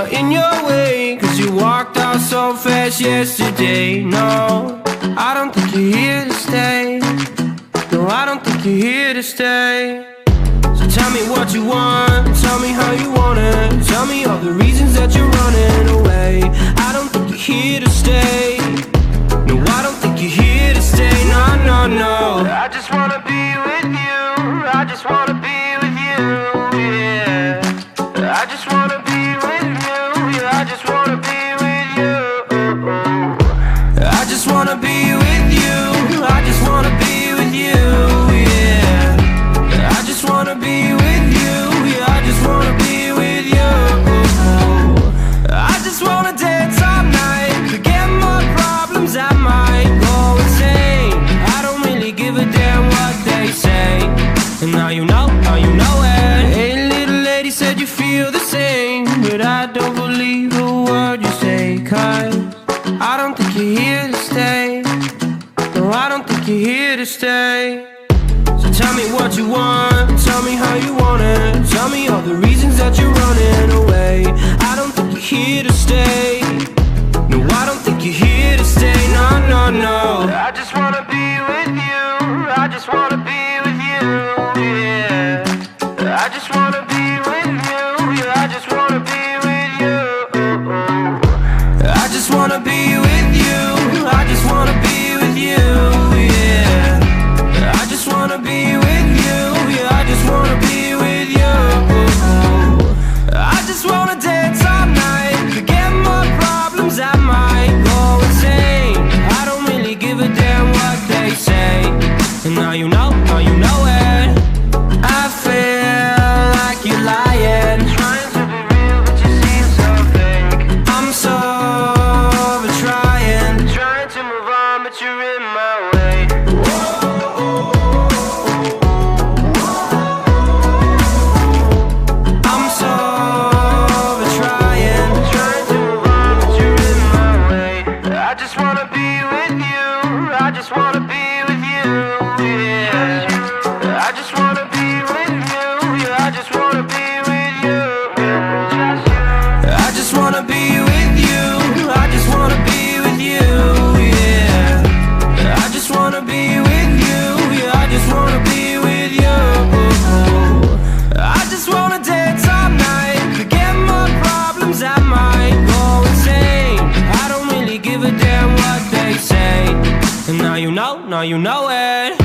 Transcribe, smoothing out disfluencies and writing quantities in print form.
not in your way, 'cause you walked out so fast yesterday. No, I don't think you're here to stay. No, I don't think you're here to stay. So tell me what you want, tell me how you want it. Tell me all the reasons that you're running away. I don't think you're here to stay. No, I don't think you're here to stay. No, no, no. I just wanna be with you. I just wanna be with you, yeah. I just wanna be with you, yeah. I just wanna be with you. I just wanna be with you. I just wanna be with you, yeah. I just wanna be with you, yeah. I just wanna be with you. I just wanna dance all night, forget my problems, I might go insane. I don't really give a damn what they say. And now you know it. Hey, little lady said you feel the same, but I don't believe a word you say, 'cause I don't think you're here to stay. No, I don't think you're here to stay. So tell me what you want, tell me how you want it. Tell me all the reasons that you're running away. I don't think you're here to stay. No, I don't think you're here to stay. No, no, no. I just wanna be with you. I just wanna be with you, yeah. I just wanna be with you, yeah. I just wanna be with you. I just wanna be with you. I just wanna be with you, yeah. I just wanna be with you, yeah. I just wanna be with you. I just wanna dance all night, forget my problems, I might go insane. I don't really give a damn what they say. And now you know it. I feel like you're lying, trying to be real, but you seem so fake. I'm so over trying to move on, but you're in my way. I'm so over trying to move on, but you're in my way. I just wanna be with you. I just wanna be with you, yeah. I just wanna be with you, yeah. I just wanna be with you. I just wanna be with you. I just wanna be with you, yeah. I just wanna be with you, yeah. I just wanna be with you. I just wanna dance all night, forget my problems, I might go insane. I don't really give a damn what they say. And now you know it.